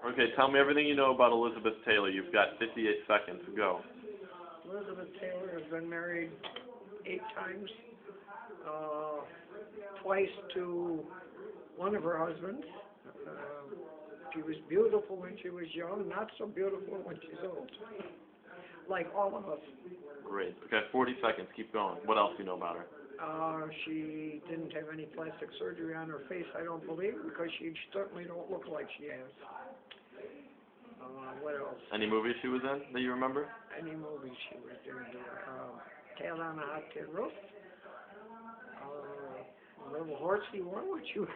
Okay, tell me everything you know about Elizabeth Taylor. You've got 58 seconds. Go. Elizabeth Taylor has been married 8 times, uh, twice to one of her husbands. She was beautiful when she was young, not so beautiful when she's old, like all of us. Great. Okay, 40 seconds. Keep going. What else do you know about her? She didn't have any plastic surgery on her face, I don't believe, because she certainly don't look like she has. What else? Any movies she was in that you remember? Any movies she was in? Cat on a Hot Tin Roof. Little Horsey one, which you